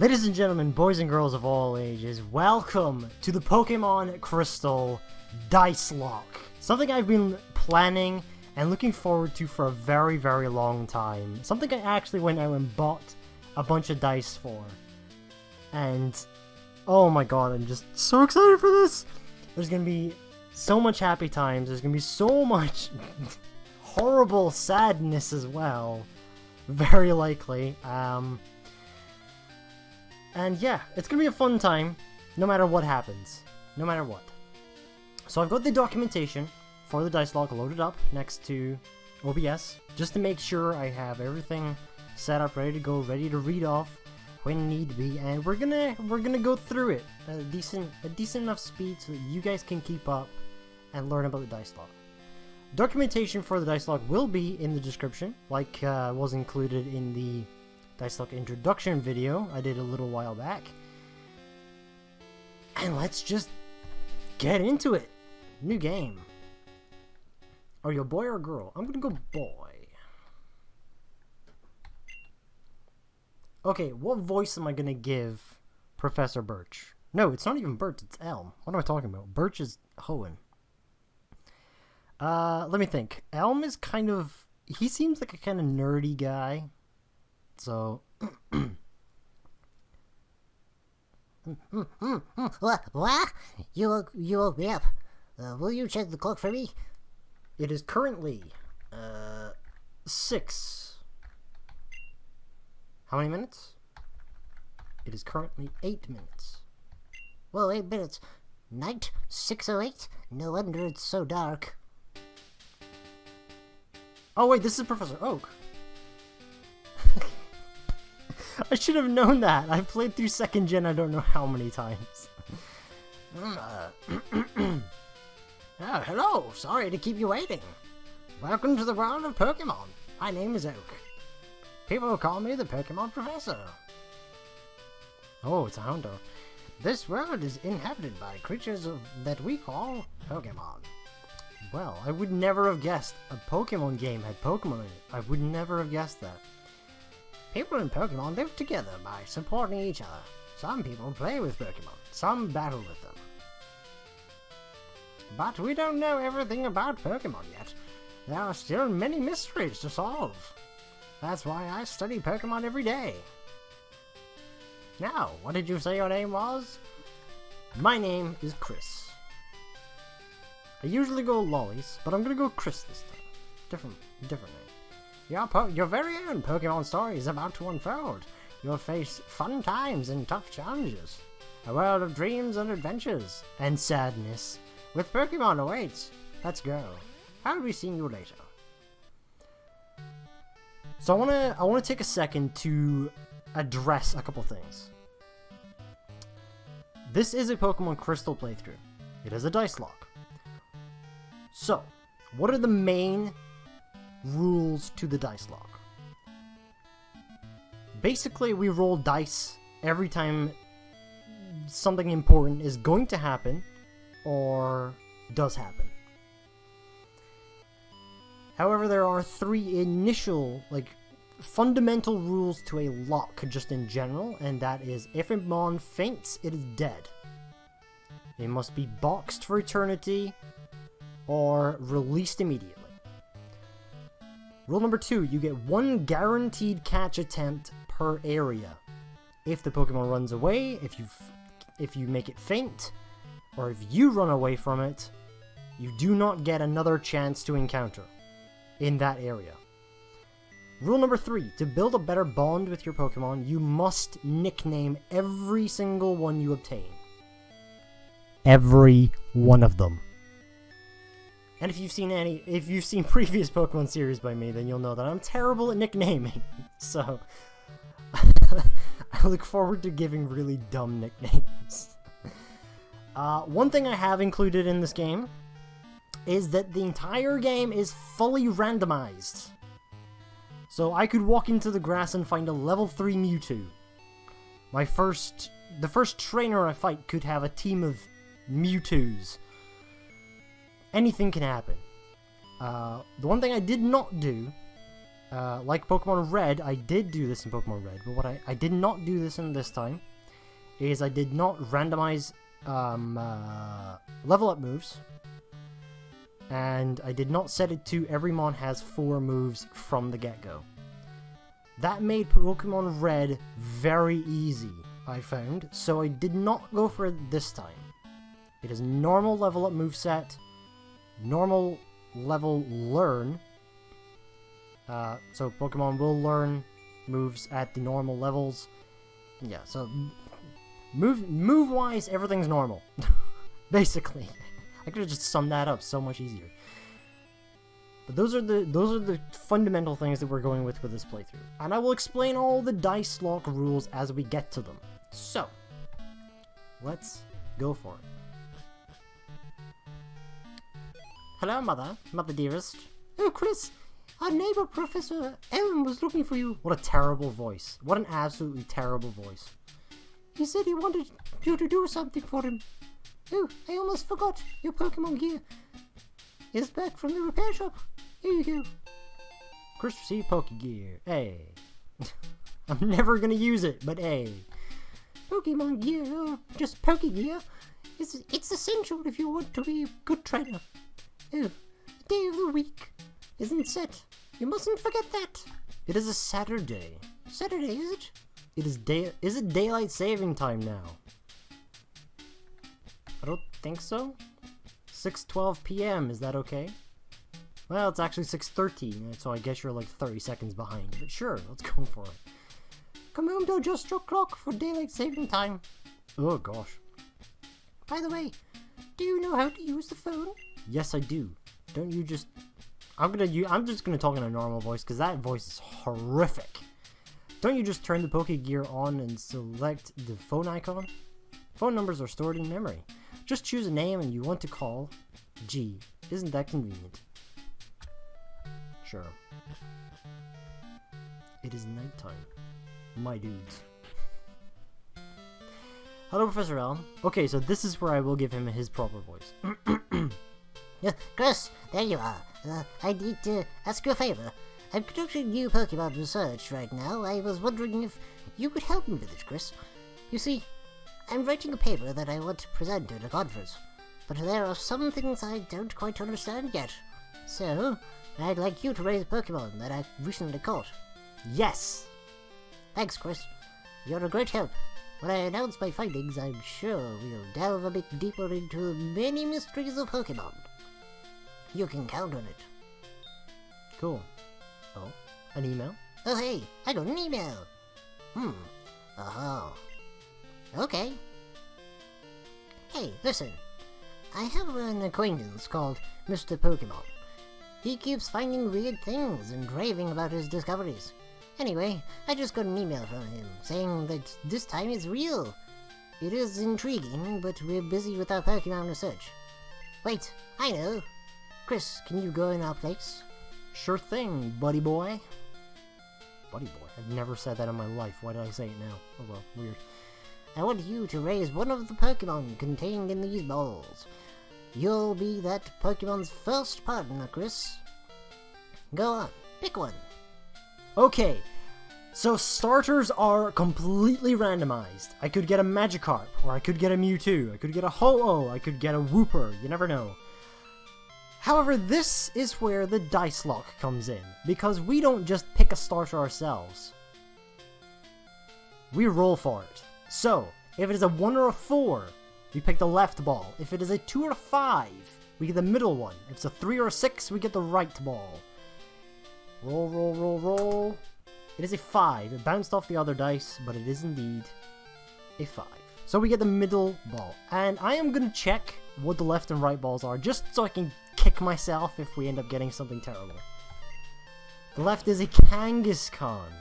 Ladies and gentlemen, boys and girls of all ages, welcome to the Pokemon Crystal Dicelocke. Something I've been planning and looking forward to for a very, very long time. Something I actually went out and bought a bunch of dice for. And, oh my god, I'm just so excited for this! There's gonna be so much happy times, there's gonna be so much horrible sadness as well. Very likely. And yeah, it's gonna be a fun time, no matter what happens. No matter what. So I've got the documentation for the Dicelocke loaded up next to OBS, just to make sure I have everything set up, ready to go, ready to read off when need be, and we're gonna go through it at a decent enough speed so that you guys can keep up and learn about the Dicelocke. Documentation for the Dicelocke will be in the description, like was included in the Dicelocke introduction video I did a little while back. And let's just get into it. New game. Are you a boy or a girl? I'm gonna go boy. Okay, what voice am I gonna give Professor Birch? No, it's not even Birch, it's Elm. What am I talking about? Birch is Hoenn. Let me think. Elm is kind of... he seems like a kind of nerdy guy. So... What? You woke me up. Will you check the clock for me? It is currently, 6. How many minutes? It is currently 8 minutes. Well, 8 minutes. Night? 6:08? No wonder it's so dark. Oh wait, this is Professor Oak. I should have known that. I've played through 2nd gen I don't know how many times. Oh, hello. Sorry to keep you waiting. Welcome to the world of Pokemon. My name is Oak. People call me the Pokemon Professor. Oh, it's a Houndour. This world is inhabited by creatures that we call Pokemon. Well, I would never have guessed a Pokemon game had Pokemon in it. I would never have guessed that. People in Pokemon live together by supporting each other. Some people play with Pokemon, some battle with them. But we don't know everything about Pokemon yet. There are still many mysteries to solve. That's why I study Pokemon every day. Now, what did you say your name was? My name is Chris. I usually go Lollies, but I'm gonna go Chris this time. Different name. Your very own Pokemon story is about to unfold. You'll face fun times and tough challenges. A world of dreams and adventures. And sadness. With Pokemon awaits. Let's go. I'll be seeing you later. So I wanna take a second to address a couple things. This is a Pokemon Crystal playthrough. It is a Dicelocke. So, what are the main rules to the Dicelocke? Basically, we roll dice every time something important is going to happen or does happen. However, there are 3 initial, fundamental rules to a lock just in general, and that is if a mon faints, it is dead. It must be boxed for eternity or released immediately. Rule number 2, you get 1 guaranteed catch attempt per area. If the Pokemon runs away, if you make it faint, or if you run away from it, you do not get another chance to encounter in that area. Rule number 3, to build a better bond with your Pokemon, you must nickname every single one you obtain. Every one of them. And if you've seen previous Pokemon series by me, then you'll know that I'm terrible at nicknaming. So, I look forward to giving really dumb nicknames. One thing I have included in this game is that the entire game is fully randomized. So I could walk into the grass and find a level 3 Mewtwo. The first trainer I fight could have a team of Mewtwo's. Anything can happen. The one thing I did not do like Pokemon Red, I did do this in Pokemon Red, but what I did not do this in this time is I did not randomize level up moves, and I did not set it to every mon has 4 moves from the get-go. That made Pokemon Red very easy, I found, so I did not go for it this time. It is normal level up moveset, normal level learn, so Pokemon will learn moves at the normal levels. Yeah, so move-wise, everything's normal. Basically. I could have just summed that up so much easier. But those are the fundamental things that we're going with this playthrough. And I will explain all the Dicelocke rules as we get to them. So, let's go for it. Hello, Mother. Mother dearest. Oh, Chris! Our neighbor, Professor Ep1, was looking for you. What a terrible voice. What an absolutely terrible voice. He said he wanted you to do something for him. Oh, I almost forgot. Your Pokemon gear is back from the repair shop. Here you go. Chris received Pokegear. Hey. I'm never gonna use it, but hey. Pokemon gear, or just Pokegear, it's essential if you want to be a good trainer. Oh, the day of the week isn't set. You mustn't forget that. It is a Saturday. Saturday, is it? Is it daylight saving time now? I don't think so. 6:12 p.m. Is that okay? Well, it's actually 6:13, so I guess you're like 30 seconds behind. But sure, let's go for it. Come home to adjust your clock for daylight saving time. Oh gosh. By the way, do you know how to use the phone? Yes, I do. Don't you just... I'm just gonna talk in a normal voice because that voice is horrific. Don't you just turn the Pokegear on and select the phone icon? Phone numbers are stored in memory. Just choose a name and you want to call. Gee, isn't that convenient? Sure. It is nighttime. My dudes. Hello, Professor Elm. Okay, so this is where I will give him his proper voice. Chris, there you are. I need to ask you a favor. I'm conducting new Pokemon research right now. I was wondering if you could help me with it, Chris. You see, I'm writing a paper that I want to present at a conference, but there are some things I don't quite understand yet. So, I'd like you to raise Pokemon that I recently caught. Yes! Thanks, Chris. You're a great help. When I announce my findings, I'm sure we'll delve a bit deeper into the many mysteries of Pokemon. You can count on it. Cool. Oh, an email? Oh hey, I got an email. Okay. Hey, listen. I have an acquaintance called Mr. Pokemon. He keeps finding weird things and raving about his discoveries. Anyway, I just got an email from him saying that this time is real. It is intriguing, but we're busy with our Pokemon research. Wait, I know. Chris, can you go in our place? Sure thing, buddy boy. Buddy boy? I've never said that in my life. Why did I say it now? Oh well, weird. I want you to raise one of the Pokemon contained in these balls. You'll be that Pokemon's first partner, Chris. Go on, pick one. Okay, so starters are completely randomized. I could get a Magikarp, or I could get a Mewtwo, I could get a Ho-Oh, I could get a Wooper, you never know. However, this is where the Dicelocke comes in, because we don't just pick a starter ourselves. We roll for it. So, if it is a 1 or a 4, we pick the left ball. If it is a 2 or a 5, we get the middle one. If it's a 3 or a 6, we get the right ball. Roll, roll, roll, roll. It is a 5. It bounced off the other dice, but it is indeed a 5. So we get the middle ball. And I am going to check what the left and right balls are, just so I can kick myself if we end up getting something terrible. The left is a Kangaskhan.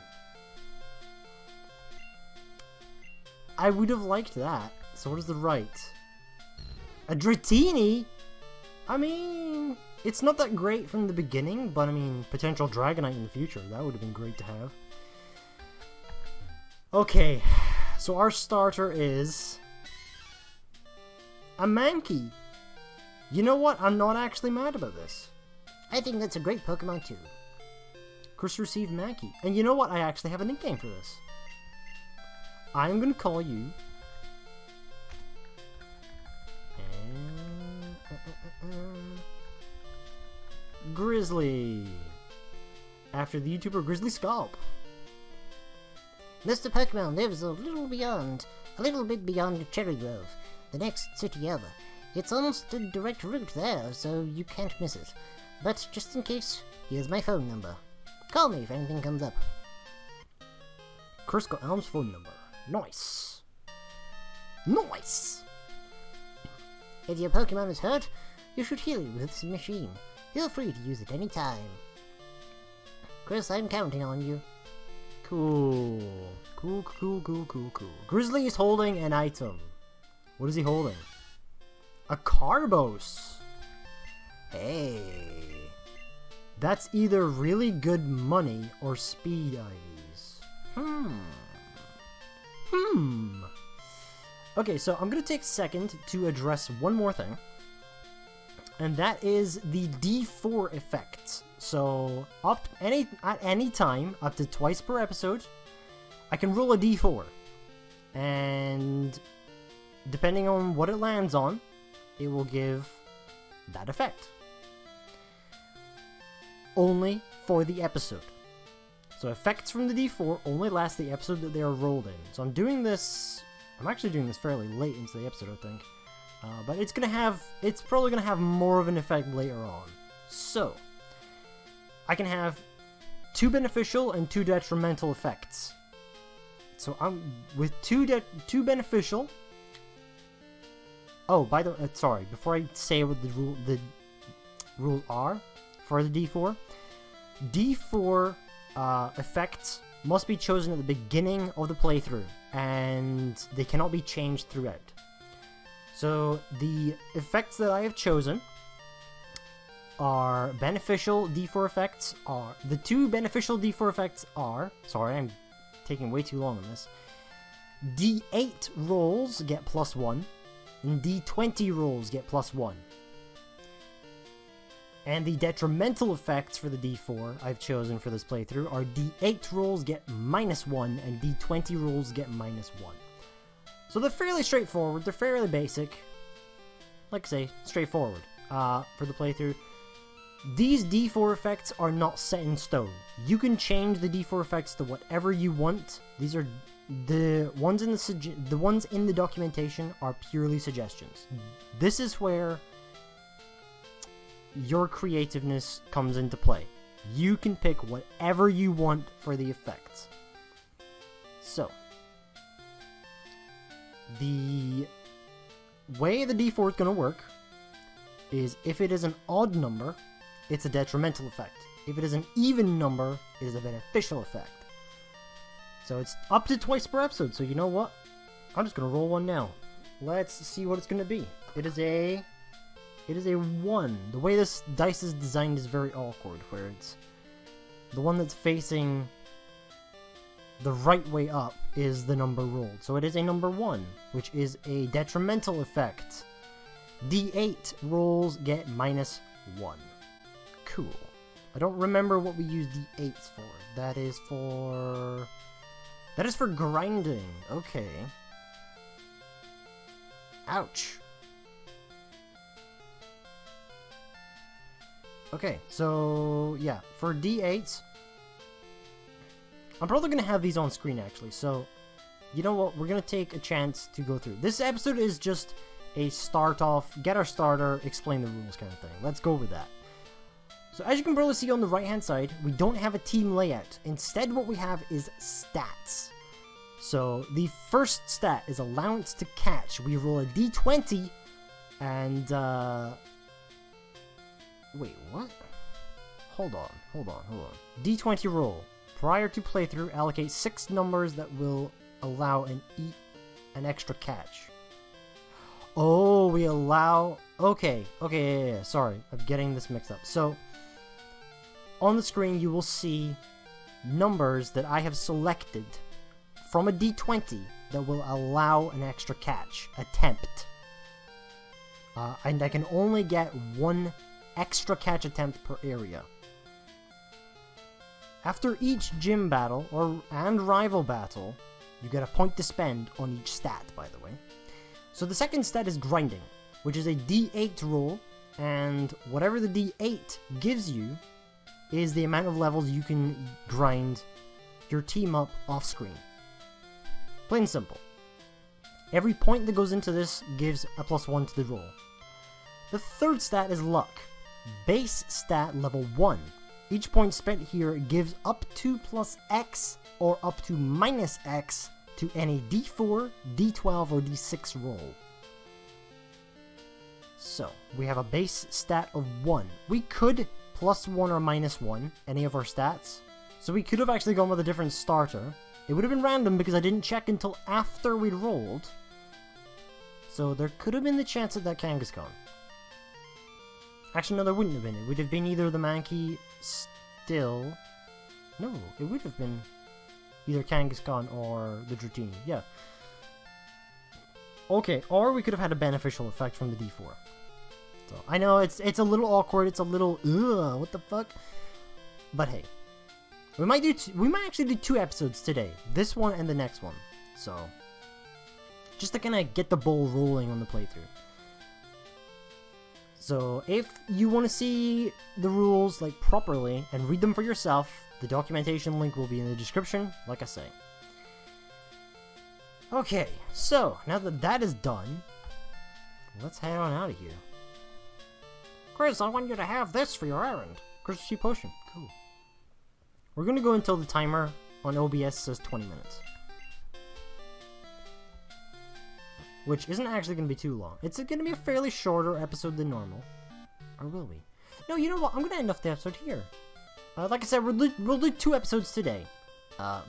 I would have liked that. So what is the right? A Dratini? I mean, it's not that great from the beginning, but I mean, potential Dragonite in the future. That would have been great to have. Okay, so our starter is a Mankey. You know what? I'm not actually mad about this. I think that's a great Pokemon too. Chris received Mackie. And you know what? I actually have a nickname for this. I'm gonna call you... Grizzly. After the YouTuber Grizzly Scalp. Mr. Pkmn lives a little bit beyond Cherry Grove, the next city over. It's almost a direct route there, so you can't miss it. But just in case, here's my phone number. Call me if anything comes up. Chris got Elm's phone number. Nice. Nice! If your Pokemon is hurt, you should heal it with this machine. Feel free to use it any time. Chris, I'm counting on you. Cool. Cool. Grizzly is holding an item. What is he holding? A Carbos. Hey. That's either really good money or speed IVs. Okay, so I'm gonna take a second to address one more thing. And that is the D4 effect. So, at any time, up to twice per episode, I can roll a D4. And depending on what it lands on, it will give that effect. Only for the episode. So effects from the D4 only last the episode that they are rolled in. So I'm actually doing this fairly late into the episode, I think. But it's probably gonna have more of an effect later on. So, I can have 2 beneficial and 2 detrimental effects. So I'm with 2 beneficial. Oh, by the way, sorry, before I say what the rules are for the D4, D4 effects must be chosen at the beginning of the playthrough, and they cannot be changed throughout. So the effects that I have chosen are beneficial D4 effects are... The 2 beneficial D4 effects are... Sorry, I'm taking way too long on this. D8 rolls get +1, and D20 rolls get +1. And the detrimental effects for the D4 I've chosen for this playthrough are D8 rolls get -1, and D20 rolls get -1. So they're fairly straightforward, they're fairly basic. Like I say, straightforward for the playthrough. These D4 effects are not set in stone. You can change the D4 effects to whatever you want. These are the ones in the documentation are purely suggestions. This is where your creativeness comes into play. You can pick whatever you want for the effects. So, the way the D4 is going to work is if it is an odd number, it's a detrimental effect. If it is an even number, it is a beneficial effect. So it's up to twice per episode, so you know what? I'm just going to roll one now. Let's see what it's going to be. It is a 1. The way this dice is designed is very awkward, where it's the one that's facing the right way up is the number rolled. So it is a number 1, which is a detrimental effect. D8 rolls get -1. Cool. I don't remember what we use D8s for. That is for grinding. Okay. Ouch. Okay, so yeah, for D8s, I'm probably going to have these on screen actually, so you know what, we're going to take a chance to go through. This episode is just a start off, get our starter, explain the rules kind of thing. Let's go with that. So as you can probably see on the right hand side, we don't have a team layout. Instead what we have is stats. So the first stat is allowance to catch. We roll a D20 and wait, what? Hold on. D20 roll. Prior to playthrough, allocate 6 numbers that will allow an extra catch. Oh, we allow... Okay, yeah, sorry. I'm getting this mixed up. So, on the screen you will see numbers that I have selected from a D20 that will allow an extra catch. Attempt. And I can only get 1 extra catch attempt per area. After each gym battle and rival battle, you get a point to spend on each stat, by the way. So the second stat is grinding, which is a D8 roll, and whatever the D8 gives you is the amount of levels you can grind your team up off screen. Plain and simple. Every point that goes into this gives a +1 to the roll. The third stat is luck. Base stat level 1. Each point spent here gives up to +X or up to -X to any D4, D12, or D6 roll. So, we have a base stat of 1. We could +1 or -1 any of our stats. So we could have actually gone with a different starter. It would have been random because I didn't check until after we'd rolled. So there could have been the chance of that Kangaskhan. Actually, no, there wouldn't have been. It would have been either the Mankey still... No, it would have been either Kangaskhan or the Dratini. Yeah. Okay, or we could have had a beneficial effect from the D4. So, I know, it's a little awkward, it's a little... Ugh, what the fuck? But hey. We might actually do 2 episodes today. This one and the next one. So, just to kind of get the ball rolling on the playthrough. So, if you want to see the rules like properly and read them for yourself, the documentation link will be in the description, like I say. Okay, so now that that is done, let's head on out of here. Chris, I want you to have this for your errand. Christmas Tea Potion. Cool. We're going to go until the timer on OBS says 20 minutes. Which isn't actually going to be too long. It's going to be a fairly shorter episode than normal. Or will we? No, you know what? I'm going to end off the episode here. Like I said, we'll do 2 episodes today.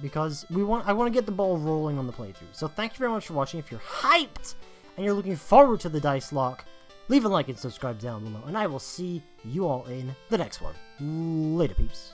Because I want to get the ball rolling on the playthrough. So thank you very much for watching. If you're hyped and you're looking forward to the Dicelocke, leave a like and subscribe down below. And I will see you all in the next one. Later, peeps.